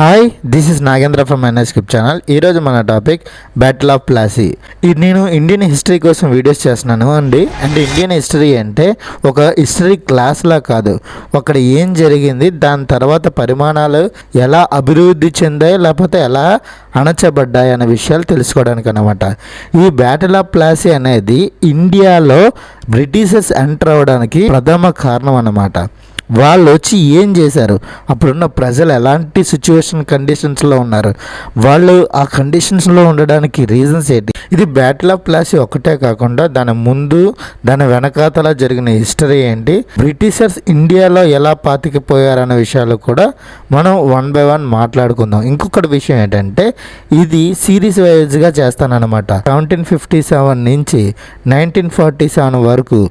Hi, this is Nagendra from ఎన్ఎస్క్రిప్ట్ channel. ఈరోజు మన టాపిక్ బ్యాటిల్ ఆఫ్ ప్లాసీ. నేను ఇండియన్ హిస్టరీ కోసం వీడియోస్ చేస్తున్నాను అండి. ఇండియన్ హిస్టరీ అంటే ఒక హిస్టరీ క్లాస్లా కాదు, అక్కడ ఏం జరిగింది, దాని తర్వాత పరిమాణాలు ఎలా అభివృద్ధి చెందాయి లేకపోతే ఎలా అణచబడ్డాయి అనే విషయాలు తెలుసుకోవడానికి అనమాట. ఈ బ్యాటిల్ ఆఫ్ ప్లాసీ అనేది ఇండియాలో బ్రిటిషర్స్ ఎంటర్ అవ్వడానికి ప్రథమ కారణం అన్నమాట. వాళ్ళు వచ్చి ఏం చేశారు, అప్పుడున్న ప్రజలు ఎలాంటి కండిషన్స్లో ఉన్నారు, వాళ్ళు ఆ కండిషన్స్లో ఉండడానికి రీజన్స్ ఏంటి. ఇది బ్యాటిల్ ఆఫ్ ప్లాసీ ఒకటే కాకుండా దాని ముందు దాని వెనకాతల జరిగిన హిస్టరీ ఏంటి, బ్రిటిషర్స్ ఇండియాలో ఎలా పాతికిపోయారనే విషయాలు కూడా మనం వన్ బై వన్ మాట్లాడుకుందాం. ఇంకొకటి విషయం ఏంటంటే ఇది సిరీస్ వైజ్గా చేస్తానన్నమాట. 1757 నుంచి 1947 వరకు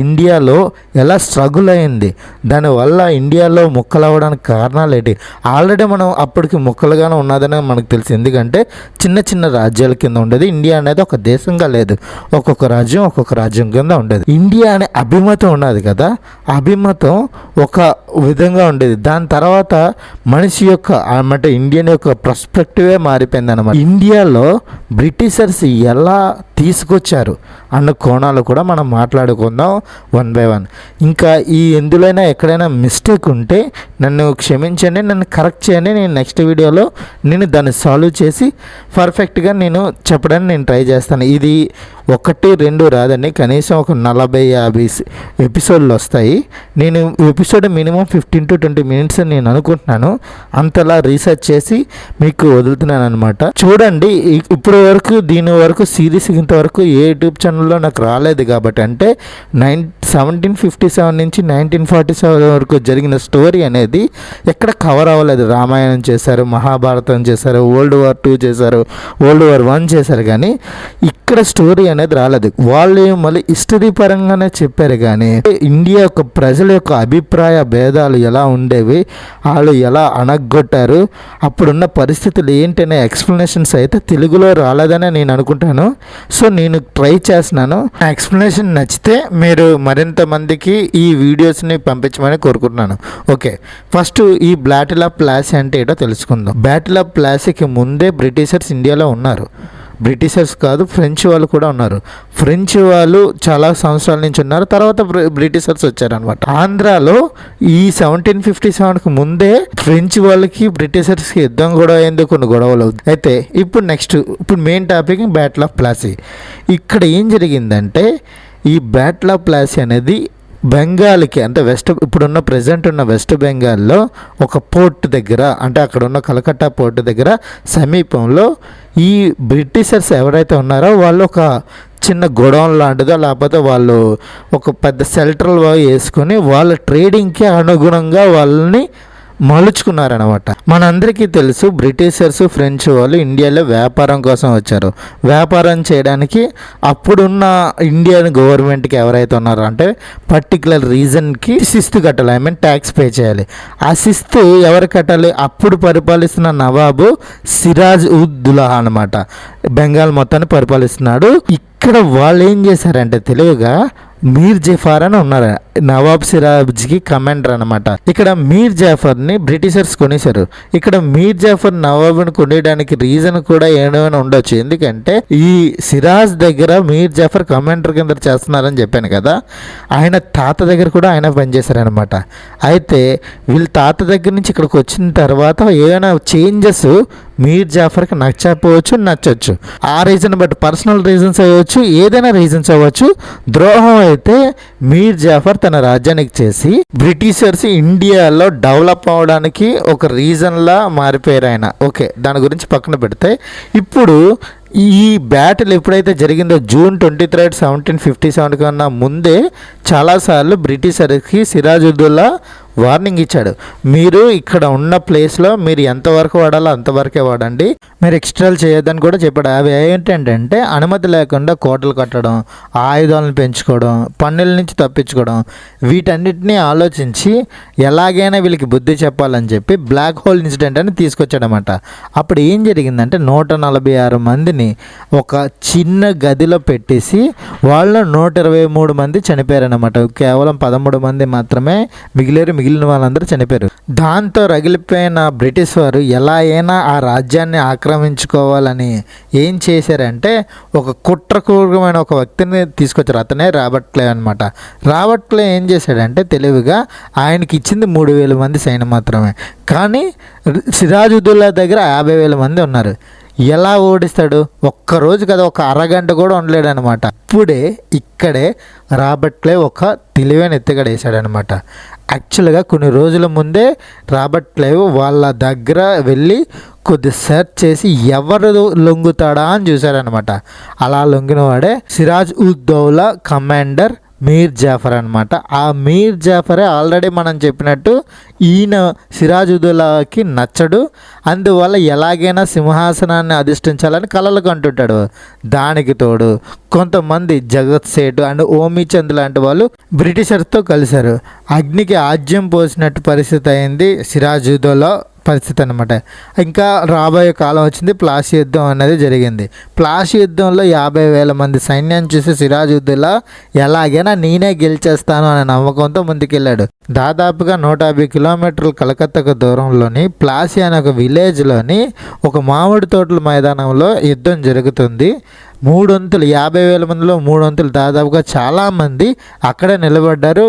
ఇండియాలో ఎలా స్ట్రగుల్ అయింది, దానివల్ల ఇండియాలో ముక్కలు అవ్వడానికి కారణాలు ఏంటి. ఆల్రెడీ మనం అప్పటికి ముక్కలుగానే ఉన్నదని మనకు తెలుసు, ఎందుకంటే చిన్న చిన్న రాజ్యాల కింద ఉండేది. ఇండియా అనేది ఒక దేశంగా లేదు, ఒక్కొక్క రాజ్యం కింద ఉండేది. ఇండియా అనే అభిమతం ఉన్నది కదా, అభిమతం ఒక విధంగా ఉండేది. దాని తర్వాత మనిషి యొక్క అంటే ఇండియన్ యొక్క పర్స్పెక్టివే మారిపోయింది అనమాట. ఇండియాలో బ్రిటిషర్స్ ఎలా తీసుకొచ్చారు అన్న కోణాలు కూడా మనం మాట్లాడుకుందాం వన్ బై వన్. ఇంకా ఎందులోనైనా ఎక్కడైనా మిస్టేక్ ఉంటే నన్ను క్షమించండి, నన్ను కరెక్ట్ చేయండి. నేను నెక్స్ట్ వీడియోలో దాన్ని సాల్వ్ చేసి పర్ఫెక్ట్గా చెప్పడానికి నేను ట్రై చేస్తాను. ఇది 1-2 రాదండి, కనీసం ఒక 40-50 ఎపిసోడ్లు వస్తాయి. నేను ఎపిసోడ్ మినిమం 15 to 20 minutes అని నేను అనుకుంటున్నాను. అంతలా రీసెర్చ్ చేసి మీకు వదులుతున్నాను అనమాట. చూడండి, ఇప్పుడు వరకు దీని వరకు సిరీస్ ఇంతవరకు ఏ యూట్యూబ్ ఛానల్లో నాకు రాలేదు కాబట్టి, అంటే 1757 నుంచి 1947 వరకు జరిగిన స్టోరీ అనేది ఎక్కడ కవర్ అవ్వలేదు. రామాయణం చేశారు, మహాభారతం చేశారు, World War II చేశారు, World War I చేశారు, కానీ ఇక్కడ స్టోరీ అనేది రాలేదు. వాళ్ళు మళ్ళీ హిస్టరీ పరంగానే చెప్పారు, కానీ ఇండియా యొక్క ప్రజల యొక్క అభిప్రాయ భేదాలు ఎలా ఉండేవి, వాళ్ళు ఎలా అణగొట్టారు, అప్పుడున్న పరిస్థితులు ఏంటనే ఎక్స్ప్లెనేషన్స్ అయితే తెలుగులో రాలేదని నేను అనుకుంటాను. సో నేను ట్రై చేస్తున్నాను. ఆ ఎక్స్ప్లెనేషన్ నచ్చితే మీరు మరింత మందికి ఈ వీడియోస్ని పంపించమని కోరుకుంటున్నాను. ఓకే, ఫస్ట్ ఈ బ్యాటిల్ ఆఫ్ ప్లాసీ అంటే ఏంటో తెలుసుకుందాం. బ్యాటిల్ ఆఫ్ ప్లాసీకి ముందే బ్రిటిషర్స్ ఇండియాలో ఉన్నారు. బ్రిటిషర్స్ కాదు, ఫ్రెంచ్ వాళ్ళు కూడా ఉన్నారు. ఫ్రెంచ్ వాళ్ళు చాలా సంవత్సరాల నుంచి ఉన్నారు, తర్వాత బ్రిటిషర్స్ వచ్చారనమాట. ఆంధ్రాలో ఈ 1757కి ముందే ఫ్రెంచ్ వాళ్ళకి బ్రిటిషర్స్కి యుద్ధం కూడా అయింది, కొన్ని గొడవలు. అయితే ఇప్పుడు main topic battle of Plassey. ఇక్కడ ఏం జరిగిందంటే ఈ బ్యాటిల్ ఆఫ్ ప్లాసీ అనేది బెంగాల్కి అంటే ఇప్పుడున్న ప్రజెంట్ ఉన్న వెస్ట్ బెంగాల్లో ఒక పోర్ట్ దగ్గర, అంటే అక్కడ ఉన్న కలకత్తా పోర్ట్ దగ్గర సమీపంలో ఈ బ్రిటిషర్స్ ఎవరైతే ఉన్నారో వాళ్ళు ఒక చిన్న గొడౌన్ లాంటిదో లేకపోతే వాళ్ళు ఒక పెద్ద షెల్టర్ వేసుకొని వాళ్ళ ట్రేడింగ్కి అనుగుణంగా వాళ్ళని మలుచుకున్నారనమాట. మనందరికీ తెలుసు బ్రిటిషర్స్ ఫ్రెంచ్ వాళ్ళు ఇండియాలో వ్యాపారం కోసం వచ్చారు. వ్యాపారం చేయడానికి అప్పుడున్న ఇండియన్ గవర్నమెంట్కి ఎవరైతే ఉన్నారో అంటే పర్టికులర్ రీజన్కి శిస్తు కట్టాలి, ట్యాక్స్ పే చేయాలి. ఆ శిస్తు ఎవరు కట్టాలి, అప్పుడు పరిపాలిస్తున్న నవాబు సిరాజ్ ఉద్ దౌలా అనమాట. బెంగాల్ మొత్తాన్ని పరిపాలిస్తున్నాడు. ఇక్కడ వాళ్ళు ఏం చేశారంటే తెలివిగా మీర్ జాఫర్ అని ఉన్నారు, నవాబ్ సిరాజ్కి కమాండర్ అనమాట. ఇక్కడ మీర్ జాఫర్ని బ్రిటిషర్స్ కొనేశారు. ఇక్కడ మీర్ జాఫర్ నవాబ్ని కొనేయడానికి రీజన్ కూడా ఏమైనా ఉండొచ్చు, ఎందుకంటే ఈ సిరాజ్ దగ్గర మీర్ జాఫర్ కమాండర్ కింద చేస్తున్నారని చెప్పాను కదా, ఆయన తాత దగ్గర కూడా ఆయన పనిచేశారనమాట. అయితే వీళ్ళ తాత దగ్గర నుంచి ఇక్కడికి వచ్చిన తర్వాత ఏమైనా చేంజెస్ మీర్ జాఫర్కి నచ్చచ్చు. ఆ రీజన్ బట్టి పర్సనల్ రీజన్స్ అవ్వచ్చు, ఏదైనా రీజన్స్ అవ్వచ్చు. ద్రోహం అయితే మీర్ జాఫర్ తన రాజ్యానికి చేసి బ్రిటిషర్స్ ఇండియాలో డెవలప్ అవడానికి ఒక రీజన్లా మారిపోయారు ఆయన. ఓకే, దాని గురించి పక్కన పెడితే ఇప్పుడు ఈ బ్యాటిల్ ఎప్పుడైతే జరిగిందో June 23, 1757 కన్నా ముందే చాలాసార్లు బ్రిటిషర్కి సిరాజ్ ఉద్ దౌలా వార్నింగ్ ఇచ్చాడు. మీరు ఇక్కడ ఉన్న ప్లేస్లో మీరు ఎంతవరకు వాడాలో అంతవరకే వాడండి, మీరు ఎక్స్ట్రాలు చేయొద్దని కూడా చెప్పాడు. అవి ఏంటంటే అనుమతి లేకుండా కోటలు కట్టడం, ఆయుధాలను పెంచుకోవడం, పన్నుల నుంచి తప్పించుకోవడం, వీటన్నిటిని ఆలోచించి ఎలాగైనా వీళ్ళకి బుద్ధి చెప్పాలని చెప్పి బ్లాక్ హోల్ ఇన్సిడెంట్ అని తీసుకొచ్చాడనమాట. అప్పుడు ఏం జరిగిందంటే 146 మందిని ఒక చిన్న గదిలో పెట్టేసి వాళ్ళ 123 మంది చనిపోయారనమాట. కేవలం 13 మంది మాత్రమే మిగిలేరు. మిగిలిన వాళ్ళందరూ చనిపోయారు. దాంతో రగిలిపోయిన బ్రిటిష్ వారు ఎలా అయినా ఆ రాజ్యాన్ని ఆక్రమించుకోవాలని ఏం చేశారంటే ఒక కుట్రపూర్వకమైన ఒక వ్యక్తిని తీసుకొచ్చారు. అతనే రాబర్ట్ క్లైవ్ అనమాట. రాబర్ట్ క్లైవ్ ఏం చేశాడంటే తెలివిగా ఆయనకి ఇచ్చింది 3,000 మంది సైన్యం మాత్రమే. కానీ సిరాజుద్దౌలా దగ్గర 50,000 మంది ఉన్నారు. ఎలా ఓడిస్తాడు? ఒక్కరోజు కదా, ఒక అరగంట కూడా ఉండలేడు అనమాట. ఇక్కడే రాబర్ట్ క్లైవ్ ఒక తెలివైన ఎత్తుగడ వేసాడనమాట. యాక్చువల్గా కొన్ని రోజుల ముందే రాబర్ట్ క్లైవ్ వాళ్ళ దగ్గర వెళ్ళి కొద్ది సెర్చ్ చేసి ఎవరు లొంగుతాడా అని చూశాడనమాట. అలా లొంగిన వాడే సిరాజ్ ఉద్ దౌలా కమాండర్ మీర్ జాఫర్ అనమాట. ఆ మీర్ జాఫరే ఆల్రెడీ మనం చెప్పినట్టు ఈయన సిరాజుద్దౌలాకి నచ్చడు. అందువల్ల ఎలాగైనా సింహాసనాన్ని అధిష్ఠించాలని కలలు కంటుంటాడు. దానికి తోడు కొంతమంది జగత్ సేఠ్ అండ్ ఓమీ చంద్ లాంటి వాళ్ళు బ్రిటిషర్స్తో కలిశారు. అగ్నికి ఆజ్యం పోసినట్టు పరిస్థితి అయింది సిరాజుద్దౌలా పరిస్థితి అనమాట. ఇంకా రాబోయే కాలం వచ్చింది, ప్లాసీ యుద్ధం అనేది జరిగింది. ప్లాసీ యుద్ధంలో 50,000 మంది సైన్యాన్ని చూసి సిరాజుద్దౌలా ఎలాగైనా నేనే గెలిచేస్తాను అనే నమ్మకంతో ముందుకెళ్ళాడు. దాదాపుగా 150 కిలోమీటర్లు కలకత్తాకు దూరంలోని ప్లాసీ అనే ఒక విలేజ్లోని ఒక మామిడి తోటల మైదానంలో యుద్ధం జరుగుతుంది. 50,000 మందిలో 300 దాదాపుగా చాలామంది అక్కడే నిలబడ్డారు.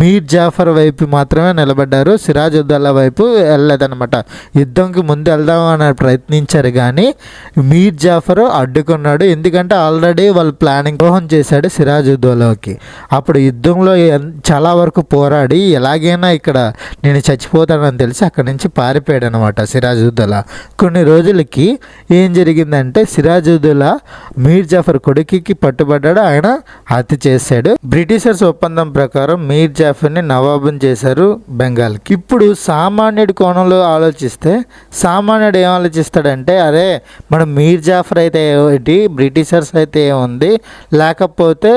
మీర్ జాఫర్ వైపు మాత్రమే నిలబడ్డారు, సిరాజుద్దౌలా వైపు వెళ్ళలేదన్నమాట. యుద్ధంకి ముందు వెళ్దామని ప్రయత్నించారు కానీ మీర్ జాఫర్ అడ్డుకున్నాడు. ఎందుకంటే ఆల్రెడీ వాళ్ళు ప్లానింగ్ ద్రోహం చేశాడు సిరాజుద్దౌలాకి. అప్పుడు యుద్ధంలో చాలా వరకు పోరాడి ఎలాగైనా ఇక్కడ నేను చచ్చిపోతానని తెలిసి అక్కడి నుంచి పారిపోయాడు అనమాట సిరాజుద్దౌలా. కొన్ని రోజులకి ఏం జరిగిందంటే సిరాజుద్దౌలా మీర్ జాఫర్ కొడుకుకి పట్టుబడ్డాడు, ఆయన హత్య చేశాడు. బ్రిటిషర్స్ ఒప్పందం ప్రకారం మీర్ జాఫర్ని నవాబుని చేశారు బెంగాల్కి. ఇప్పుడు సామాన్యుడి కోణంలో ఆలోచిస్తే సామాన్యుడు ఏం ఆలోచిస్తాడంటే, అరే మనం మీర్ జాఫర్ అయితే ఏంటి, బ్రిటిషర్స్ అయితే ఏముంది, లేకపోతే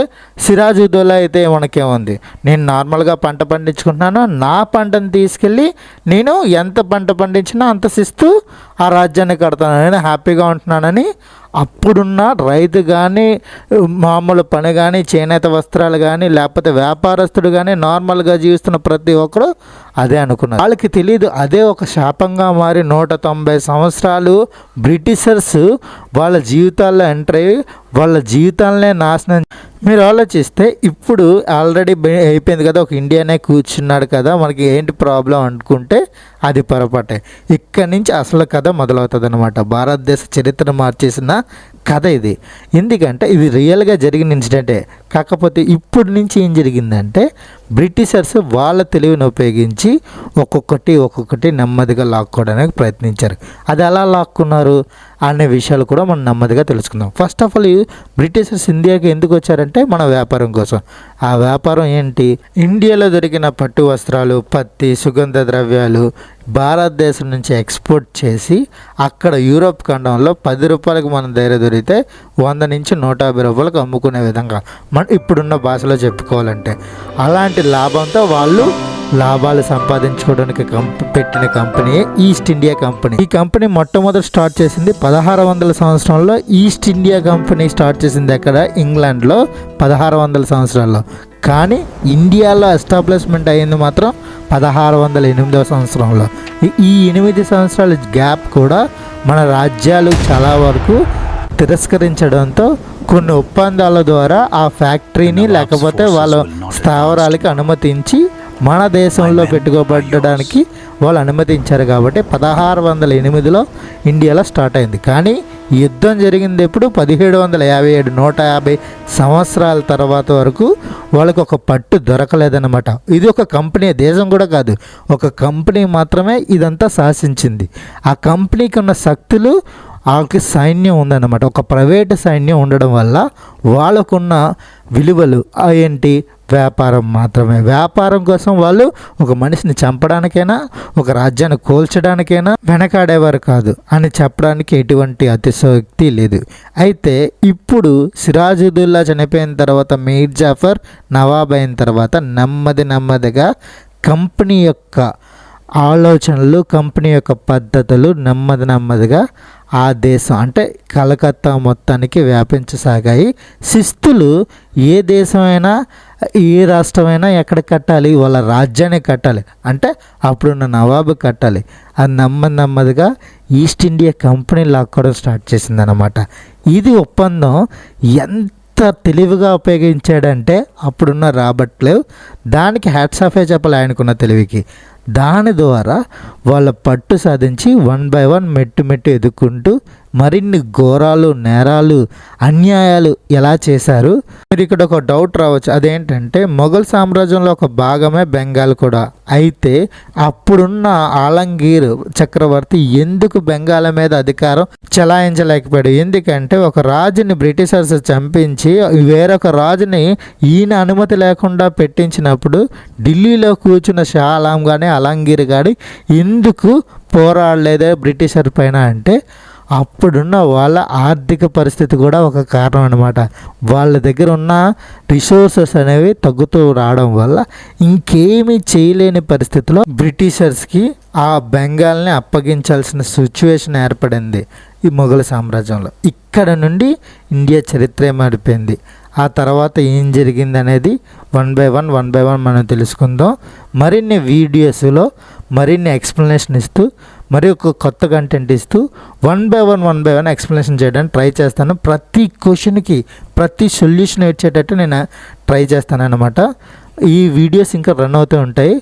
సిరాజుద్దౌలా అయితే మనకేముంది, నేను నార్మల్గా పంట పండించుకుంటున్నాను, నా పంటను తీసుకెళ్ళి నేను ఎంత పంట పండించినా అంత శిస్తు ఆ రాజ్యాన్ని కడతాను, నేను హ్యాపీగా ఉంటున్నానని అప్పుడున్న రైతు కానీ, మామూలు పని కానీ, చేనేత వస్త్రాలు కానీ, లేకపోతే వ్యాపారస్తుడు కానీ, నార్మల్గా జీవిస్తున్న ప్రతి ఒక్కరు అదే అనుకున్నారు. వాళ్ళకి తెలియదు అదే ఒక శాపంగా మారి 190 సంవత్సరాలు బ్రిటిషర్స్ వాళ్ళ జీవితాల్లో ఎంటర్ అయ్యి వాళ్ళ జీవితాలనే నాశనం. మీరు ఆలోచిస్తే ఇప్పుడు ఆల్రెడీ అయిపోయింది కదా, ఒక ఇండియానే కూర్చున్నాడు కదా, మనకి ఏంటి ప్రాబ్లం అనుకుంటే అది పొరపాటే. ఇక్కడి నుంచి అసలు కథ మొదలవుతుంది అనమాట. భారతదేశ చరిత్రను మార్చేసిన కథ ఇది. ఎందుకంటే ఇది రియల్గా జరిగిన ఇన్సిడెంటే. కాకపోతే ఇప్పుడు నుంచి ఏం జరిగిందంటే బ్రిటిషర్స్ వాళ్ళ తెలివిని ఉపయోగించి ఒక్కొక్కటి నెమ్మదిగా లాక్కోవడానికి ప్రయత్నించారు. అది ఎలా లాక్కున్నారు అనే విషయాలు కూడా మనం నెమ్మదిగా తెలుసుకుందాం. ఫస్ట్ ఆఫ్ ఆల్ బ్రిటిషర్స్ ఇండియాకి ఎందుకు వచ్చారంటే మన వ్యాపారం కోసం. ఆ వ్యాపారం ఏంటి? ఇండియాలో దొరికిన పట్టు వస్త్రాలు, పత్తి, సుగంధ ద్రవ్యాలు భారతదేశం నుంచి ఎక్స్పోర్ట్ చేసి అక్కడ యూరోప్ ఖండంలో 10 రూపాయలకు మన దగ్గర దొరికితే 100 నుంచి 150 రూపాయలకు అమ్ముకునే విధంగా మనం ఇప్పుడున్న భాషలో చెప్పుకోవాలంటే అలాంటి లాభంతో వాళ్ళు లాభాలు సంపాదించుకోవడానికి పెట్టిన కంపెనీ ఈస్ట్ ఇండియా కంపెనీ. ఈ కంపెనీ మొట్టమొదటి స్టార్ట్ చేసింది 1600 సంవత్సరంలో. ఈస్ట్ ఇండియా కంపెనీ స్టార్ట్ చేసింది ఎక్కడ? ఇంగ్లాండ్లో 1600 సంవత్సరాల్లో. కానీ ఇండియాలో ఎస్టాబ్లిష్మెంట్ అయ్యింది మాత్రం 1608 సంవత్సరంలో. ఈ 8 సంవత్సరాల గ్యాప్ కూడా మన రాజ్యాలు చాలా వరకు తిరస్కరించడంతో కొన్ని ఒప్పందాల ద్వారా ఆ ఫ్యాక్టరీని లేకపోతే వాళ్ళ స్థావరాలకి అనుమతించి మన దేశంలో పెట్టుకోబడడానికి వాళ్ళు అనుమతించారు. కాబట్టి 1608లో ఇండియాలో స్టార్ట్ అయింది. కానీ యుద్ధం జరిగింది ఎప్పుడు? 1757, 150 సంవత్సరాల తర్వాత వరకు వాళ్ళకు ఒక పట్టు దొరకలేదన్నమాట. ఇది ఒక కంపెనీ, దేశం కూడా కాదు, ఒక కంపెనీ మాత్రమే ఇదంతా శాసించింది. ఆ కంపెనీకి ఉన్న శక్తులు, వాళ్ళకి సైన్యం ఉందన్నమాట. ఒక ప్రైవేటు సైన్యం ఉండడం వల్ల వాళ్ళకున్న విలువలు ఏంటి? వ్యాపారం మాత్రమే. వ్యాపారం కోసం వాళ్ళు ఒక మనిషిని చంపడానికైనా, ఒక రాజ్యాన్ని కోల్చడానికైనా వెనకాడేవారు కాదు అని చెప్పడానికి ఎటువంటి అతిశయోక్తి లేదు. అయితే ఇప్పుడు సిరాజుద్దౌలా చనిపోయిన తర్వాత, మీర్ జాఫర్ నవాబ్ అయిన తర్వాత నెమ్మదిగా కంపెనీ యొక్క ఆలోచనలు, కంపెనీ యొక్క పద్ధతులు నెమ్మదిగా ఆ దేశం అంటే కలకత్తా మొత్తానికి వ్యాపించసాగాయి. శిస్తులు ఏ దేశమైనా ఏ రాష్ట్రమైనా ఎక్కడ కట్టాలి, వాళ్ళ రాజ్యాన్ని కట్టాలి అంటే అప్పుడున్న నవాబు కట్టాలి. అది నెమ్మదిగా ఈస్ట్ ఇండియా కంపెనీ లాక్కోవడం స్టార్ట్ చేసిందనమాట. ఇది ఒప్పందం ఎంత తెలివిగా ఉపయోగించాడంటే అప్పుడున్న రాబర్ట్ క్లైవ్, దానికి హ్యాట్స్ ఆఫే చెప్పాలి ఆయనకున్న తెలివికి. దాని ద్వారా వాళ్ళ పట్టు సాధించి 1 by 1 మెట్టు ఎదుక్కుంటూ మరిన్ని ఘోరాలు, నేరాలు, అన్యాయాలు ఎలా చేశారు. మీరు ఇక్కడ ఒక డౌట్ రావచ్చు, అదేంటంటే మొఘల్ సామ్రాజ్యంలో ఒక భాగమే బెంగాల్ కూడా. అయితే అప్పుడున్న ఆలంగీర్ చక్రవర్తి ఎందుకు బెంగాల్ మీద అధికారం చెలాయించలేకపోయాడు? ఎందుకంటే ఒక రాజుని బ్రిటిషర్స్ చంపించి వేరొక రాజుని ఈయన అనుమతి లేకుండా పెట్టించినప్పుడు ఢిల్లీలో కూర్చున్న షా ఆలం కానీ ఆలంగీర్ కానీ ఎందుకు పోరాడలేదే బ్రిటిషర్ పైన అంటే అప్పుడున్న వాళ్ళ ఆర్థిక పరిస్థితి కూడా ఒక కారణం అనమాట. వాళ్ళ దగ్గర ఉన్న రిసోర్సెస్ అనేవి తగ్గుతూ రావడం వల్ల ఇంకేమీ చేయలేని పరిస్థితిలో బ్రిటిషర్స్కి ఆ బెంగాల్ని అప్పగించాల్సిన సిచ్యువేషన్ ఏర్పడింది ఈ మొఘల్ సామ్రాజ్యంలో. ఇక్కడ నుండి ఇండియా చరిత్ర మారిపోయింది. ఆ తర్వాత ఏం జరిగింది అనేది 1 by 1 మనం తెలుసుకుందాం. మరిన్ని వీడియోస్లో మరిన్ని ఎక్స్ప్లెనేషన్ ఇస్తూ మరి ఒక కొత్త కంటెంట్ ఇస్తూ 1 by 1 ఎక్స్ప్లెనేషన్ చేయడానికి ట్రై చేస్తాను. ప్రతి క్వశ్చన్కి ప్రతి సొల్యూషన్ ఇచ్చేటట్టు నేను ట్రై చేస్తాను అన్నమాట. ఈ వీడియోస్ ఇంకా రన్ అవుతూ ఉంటాయి.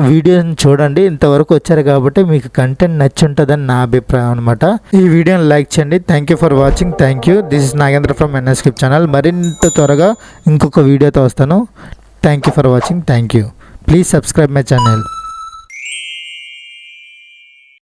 వీడియోని చూడండి, ఇంతవరకు వచ్చారు కాబట్టి మీకు కంటెంట్ నచ్చుంటుందని నా అభిప్రాయం అనమాట. ఈ వీడియోని లైక్ చేయండి. Thank you for watching. Thank you. This is Nagendra from NSScript channel. మరింత త్వరగా ఇంకొక వీడియోతో వస్తాను. Thank you for watching. Thank you. Please subscribe my channel.